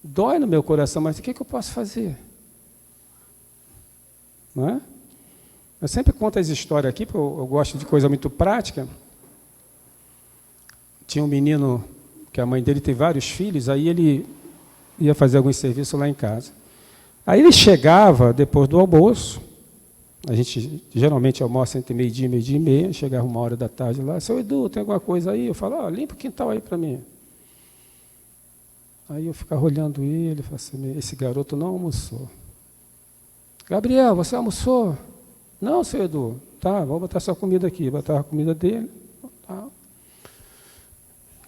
dói no meu coração, mas o que eu posso fazer? Não é? Eu sempre conto as histórias aqui, porque eu gosto de coisa muito prática. Tinha um menino, que a mãe dele tem vários filhos, aí ele ia fazer algum serviço lá em casa. Aí ele chegava depois do almoço, a gente geralmente almoça entre meio-dia e meia, chegava 13h lá, seu Edu, tem alguma coisa aí? Eu falo, limpa o quintal aí para mim. Aí eu ficava olhando ele, falava assim, esse garoto não almoçou. Gabriel, você almoçou? Não, seu Edu. Tá, vou botar sua comida aqui. Botava a comida dele. Tá.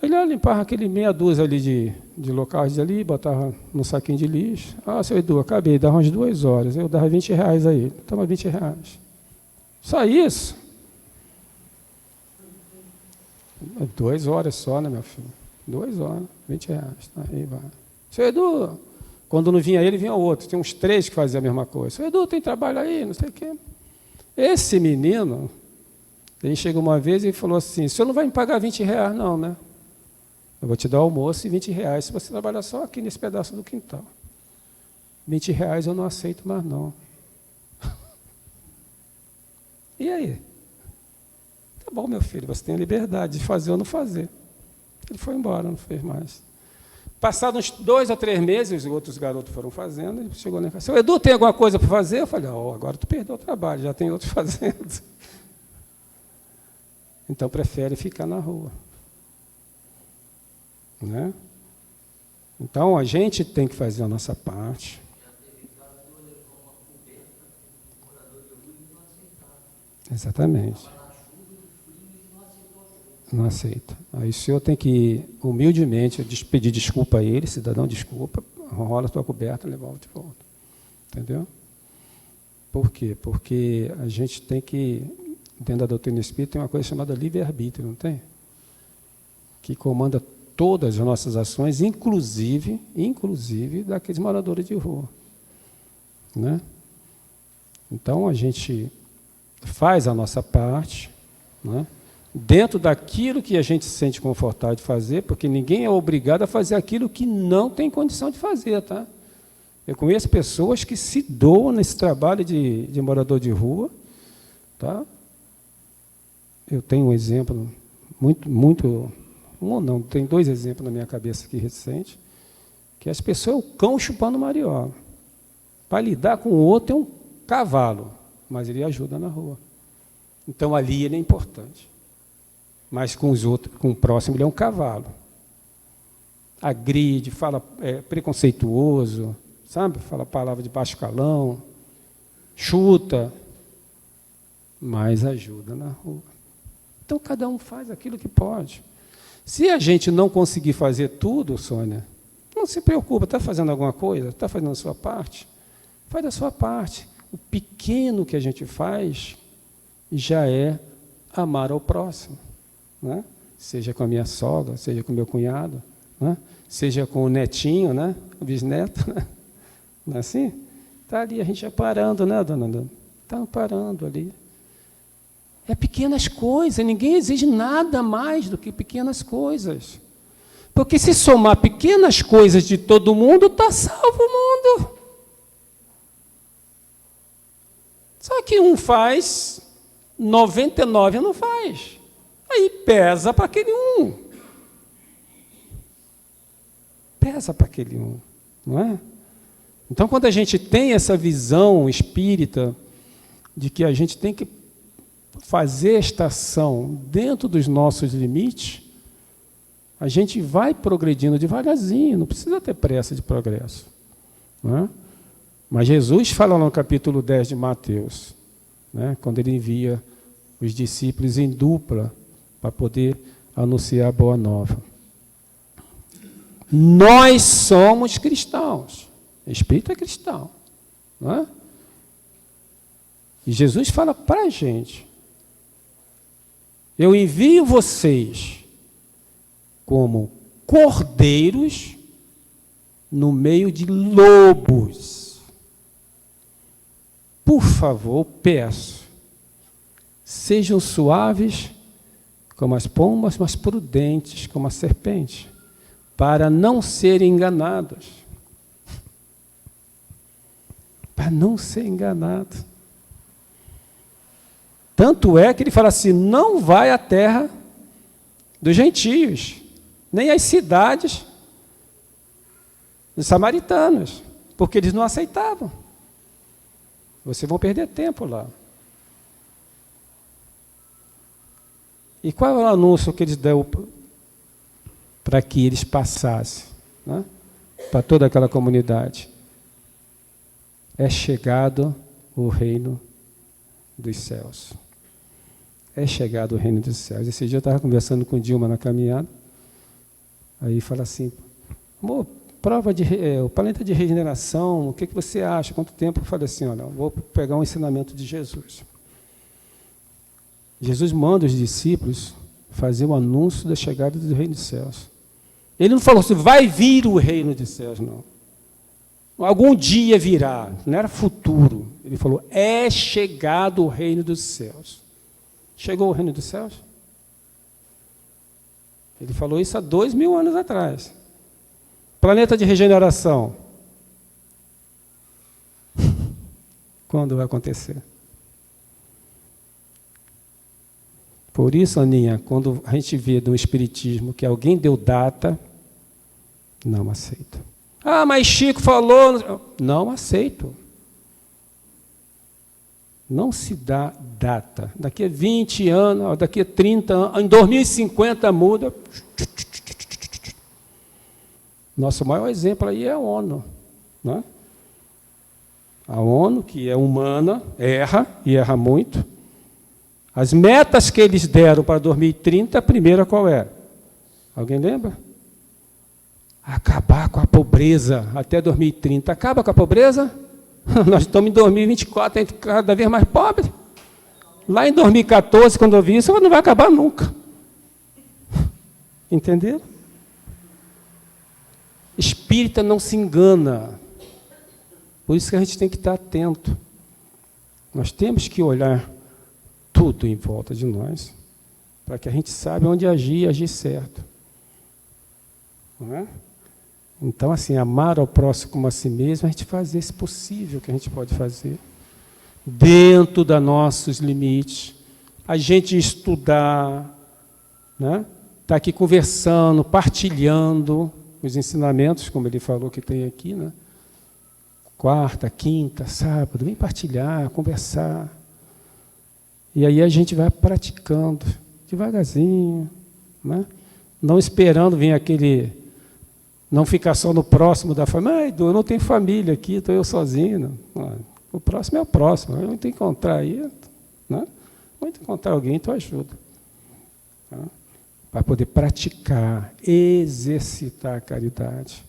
Ele limpava aquele meia dúzia ali de locais ali, botava no saquinho de lixo. Seu Edu, acabei, dava umas 2 horas. Eu dava R$20 a ele. Toma R$20. Só isso? 2 horas só, né, meu filho? 2 horas, R$20. Aí vai. Seu Edu, quando não vinha ele, vinha outro. Tinha uns 3 que faziam a mesma coisa. Seu Edu, tem trabalho aí? Não sei o quê. Esse menino, ele chegou uma vez e falou assim, o senhor não vai me pagar R$20 não, né? Eu vou te dar almoço e R$20 se você trabalhar só aqui nesse pedaço do quintal. R$20 eu não aceito mais não. E aí? Tá bom, meu filho, você tem a liberdade de fazer ou não fazer. Ele foi embora, não fez mais. Passados uns 2 a 3 meses, os outros garotos foram fazendo, ele chegou lá e falou, seu Edu, tem alguma coisa para fazer? Eu falei, agora tu perdeu o trabalho, já tem outros fazendo. Então, prefere ficar na rua. Né? Então, a gente tem que fazer a nossa parte. Exatamente. Não aceita. Aí o senhor tem que, humildemente, pedir desculpa a ele, cidadão, desculpa, rola a tua coberta e leva de volta. Entendeu? Por quê? Porque a gente tem que, dentro da doutrina espírita, tem uma coisa chamada livre-arbítrio, não tem? Que comanda todas as nossas ações, inclusive daqueles moradores de rua. Né? Então, a gente faz a nossa parte, né? dentro daquilo que a gente se sente confortável de fazer, porque ninguém é obrigado a fazer aquilo que não tem condição de fazer, tá? Eu conheço pessoas que se doam nesse trabalho de morador de rua, tá? Eu tenho um exemplo tem 2 exemplos na minha cabeça aqui recente, que as pessoas é o cão chupando mariola. Para lidar com o outro é um cavalo, mas ele ajuda na rua. Então ali ele é importante. Mas com os outros, com o próximo, ele é um cavalo. Agride, fala preconceituoso, sabe? Fala palavra de baixo calão, chuta, mas ajuda na rua. Então cada um faz aquilo que pode. Se a gente não conseguir fazer tudo, Sônia, não se preocupa, está fazendo alguma coisa? Está fazendo a sua parte? Faz a sua parte. O pequeno que a gente faz já é amar ao próximo. Né? Seja com a minha sogra, seja com o meu cunhado, né? Seja com o netinho, né? O bisneto. Né? Não é assim? Está ali a gente parando, né, dona Dona? Está parando ali. É pequenas coisas, ninguém exige nada mais do que pequenas coisas. Porque se somar pequenas coisas de todo mundo, está salvo o mundo. Só que um faz, 99 não faz. Aí pesa para aquele um. Pesa para aquele um, não é? Então, quando a gente tem essa visão espírita de que a gente tem que fazer esta ação dentro dos nossos limites, a gente vai progredindo devagarzinho, não precisa ter pressa de progresso. Não é? Mas Jesus fala no capítulo 10 de Mateus, né, quando ele envia os discípulos em dupla para poder anunciar a boa nova. Nós somos cristãos. Espírito é cristão. Não é? E Jesus fala para a gente: eu envio vocês como cordeiros no meio de lobos. Por favor, peço, sejam suaves como as pombas, mas prudentes como a serpente, para não serem enganados. Para não ser enganado. Tanto é que ele fala assim: não vai à terra dos gentios, nem às cidades dos samaritanos, porque eles não aceitavam. Vocês vão perder tempo lá. E qual é o anúncio que eles dão para que eles passassem, né, para toda aquela comunidade? É chegado o reino dos céus. É chegado o reino dos céus. Esse dia eu estava conversando com Dilma na caminhada, aí fala assim: amor, prova de o planeta de regeneração, o que você acha? Quanto tempo? Eu falei assim: olha, eu vou pegar um ensinamento de Jesus. Jesus manda os discípulos fazer o anúncio da chegada do reino dos céus. Ele não falou assim: vai vir o reino dos céus, não. Algum dia virá, não era futuro. Ele falou: é chegado o reino dos céus. Chegou o reino dos céus? Ele falou isso há 2000 anos atrás. Planeta de regeneração. Quando vai acontecer? Por isso, Aninha, quando a gente vê no Espiritismo que alguém deu data, não aceito. Ah, mas Chico falou... Não aceito. Não se dá data. Daqui a 20 anos, daqui a 30 anos, em 2050 muda. Nosso maior exemplo aí é a ONU. Né? A ONU, que é humana, erra, e erra muito. As metas que eles deram para 2030, a primeira qual é? Alguém lembra? Acabar com a pobreza até 2030. Acaba com a pobreza? Nós estamos em 2024, a gente cada vez mais pobre. Lá em 2014, quando eu vi isso, não vai acabar nunca. Entenderam? Espírita não se engana. Por isso que a gente tem que estar atento. Nós temos que olhar tudo em volta de nós para que a gente saiba onde agir e agir certo. Não é? Então, assim, amar ao próximo como a si mesmo, a gente faz esse possível que a gente pode fazer, dentro dos nossos limites, a gente estudar, né? Tá aqui conversando, partilhando os ensinamentos, como ele falou que tem aqui, né? Quarta, quinta, sábado, vem partilhar, conversar. E aí a gente vai praticando, devagarzinho, né? Não esperando vir aquele... Não ficar só no próximo da família. Edu, eu não tenho família aqui, estou eu sozinho. Não. O próximo é o próximo. Eu não tenho que encontrar aí, né? Vou encontrar alguém, tu ajuda. Tá? Para poder praticar, exercitar a caridade.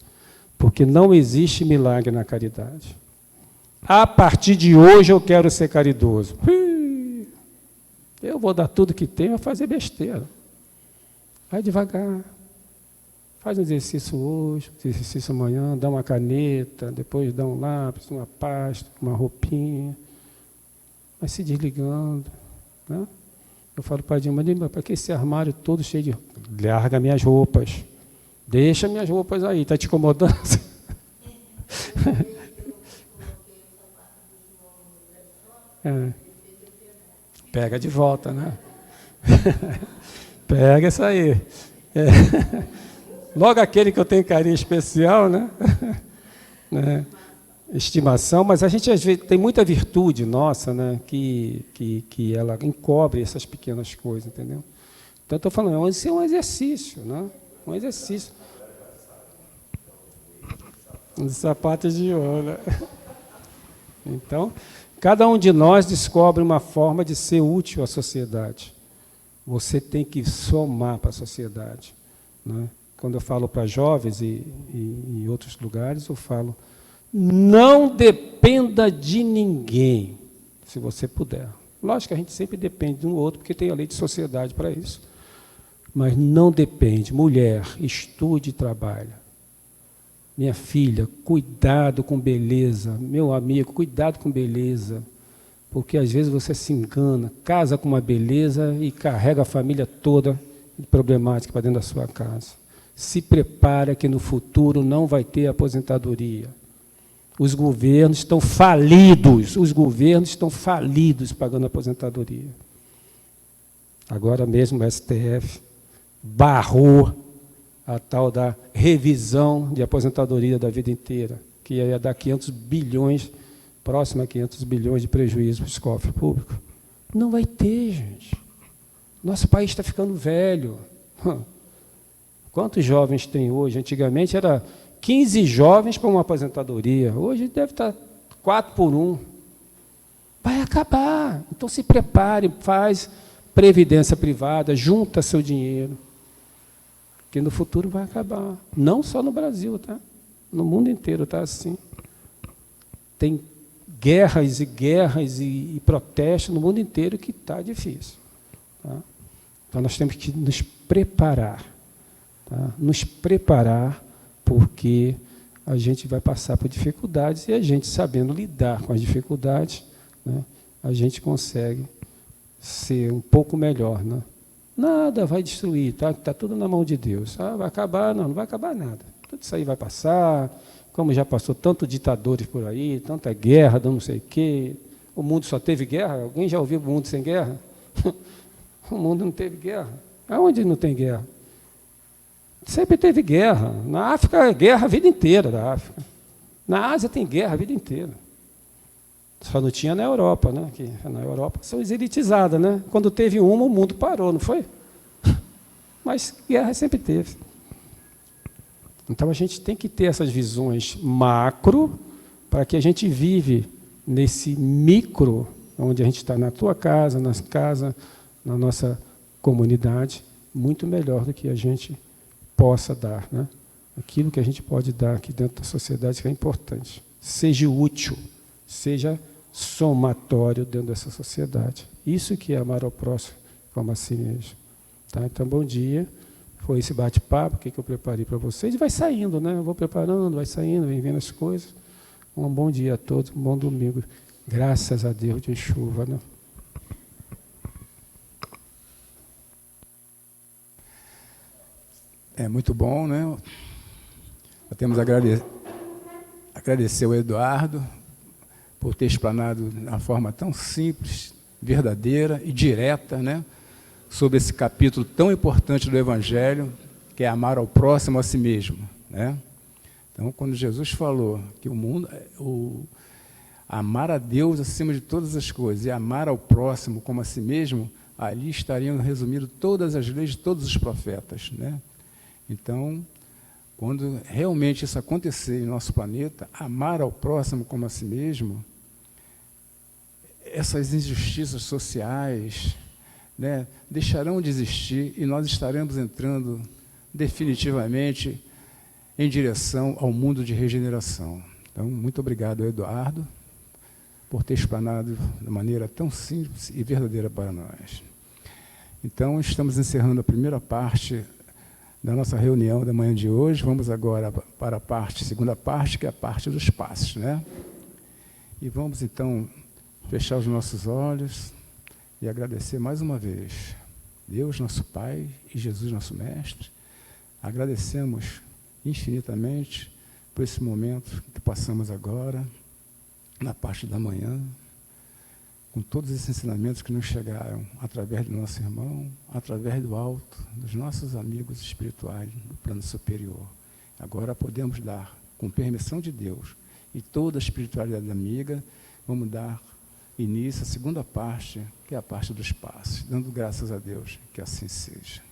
Porque não existe milagre na caridade. A partir de hoje eu quero ser caridoso. Eu vou dar tudo que tenho a fazer besteira. Vai devagar. Faz um exercício hoje, um exercício amanhã, dá uma caneta, depois dá um lápis, uma pasta, uma roupinha. Vai se desligando. Né? Eu falo para a Dilma, para que esse armário todo cheio de... Larga minhas roupas. Deixa minhas roupas aí, está te incomodando? Pega de volta, né? Pega isso aí. Logo aquele que eu tenho carinho especial, né? Estimação, mas a gente às vezes tem muita virtude nossa, né? Que ela encobre essas pequenas coisas, entendeu? Então, estou falando, isso é um exercício, né? Um exercício. Os sapatos de ouro. Né? Então, cada um de nós descobre uma forma de ser útil à sociedade. Você tem que somar para a sociedade. Né? Quando eu falo para jovens e em outros lugares, eu falo, não dependa de ninguém, se você puder. Lógico que a gente sempre depende de um outro, porque tem a lei de sociedade para isso. Mas não depende. Mulher, estude e trabalhe. Minha filha, cuidado com beleza. Meu amigo, cuidado com beleza. Porque às vezes você se engana, casa com uma beleza e carrega a família toda de problemática para dentro da sua casa. Se prepara que no futuro não vai ter aposentadoria. Os governos estão falidos, pagando aposentadoria. Agora mesmo o STF barrou a tal da revisão de aposentadoria da vida inteira, que ia dar 500 bilhões, próximo a 500 bilhões de prejuízo para o cofre público. Não vai ter, gente. Nosso país está ficando velho. Quantos jovens tem hoje? Antigamente era 15 jovens para uma aposentadoria. Hoje deve estar 4 por 1. Vai acabar. Então se prepare, faz previdência privada, junta seu dinheiro. Porque no futuro vai acabar. Não só no Brasil, tá? No mundo inteiro está assim. Tem guerras e protestos no mundo inteiro que está difícil. Tá? Então nós temos que nos preparar. Tá? Nos preparar, porque a gente vai passar por dificuldades e a gente, sabendo lidar com as dificuldades, né, a gente consegue ser um pouco melhor. Né? Nada vai destruir, tá? Está tudo na mão de Deus. Ah, vai acabar? Não vai acabar nada. Tudo isso aí vai passar, como já passou tantos ditadores por aí, tanta guerra, não sei o quê. O mundo só teve guerra? Alguém já ouviu o mundo sem guerra? O mundo não teve guerra. Aonde não tem guerra? Sempre teve guerra. Na África, guerra a vida inteira da África. Na Ásia tem guerra a vida inteira. Só não tinha na Europa, né? Que na Europa são elitizadas, né? Quando teve uma, o mundo parou, não foi? Mas guerra sempre teve. Então a gente tem que ter essas visões macro para que a gente vive nesse micro, onde a gente está na tua casa, na nossa comunidade, muito melhor do que a gente possa dar, né? Aquilo que a gente pode dar aqui dentro da sociedade que é importante. Seja útil, seja somatório dentro dessa sociedade. Isso que é amar ao próximo como a si mesmo. Tá? Então, bom dia. Foi esse bate-papo que eu preparei para vocês. E vai saindo, né? Eu vou preparando, vai saindo, vem vendo as coisas. Um bom dia a todos, um bom domingo. Graças a Deus de chuva, né? É muito bom, né? Nós temos a agradecer ao Eduardo por ter explanado de uma forma tão simples, verdadeira e direta, né, sobre esse capítulo tão importante do Evangelho, que é amar ao próximo a si mesmo, né? Então, quando Jesus falou que amar a Deus acima de todas as coisas e amar ao próximo como a si mesmo, ali estariam resumidas todas as leis de todos os profetas, né? Então, quando realmente isso acontecer em nosso planeta, amar ao próximo como a si mesmo, essas injustiças sociais, né, deixarão de existir e nós estaremos entrando definitivamente em direção ao mundo de regeneração. Então, muito obrigado, Eduardo, por ter explanado de maneira tão simples e verdadeira para nós. Então, estamos encerrando a primeira parte da nossa reunião da manhã de hoje. Vamos agora para a segunda parte, que é a parte dos passos, né? E vamos, então, fechar os nossos olhos e agradecer mais uma vez Deus, nosso Pai, e Jesus, nosso Mestre. Agradecemos infinitamente por esse momento que passamos agora, na parte da manhã, com todos esses ensinamentos que nos chegaram através do nosso irmão, através do alto, dos nossos amigos espirituais do plano superior. Agora podemos dar, com permissão de Deus e toda a espiritualidade amiga, vamos dar início à segunda parte, que é a parte dos passos, dando graças a Deus que assim seja.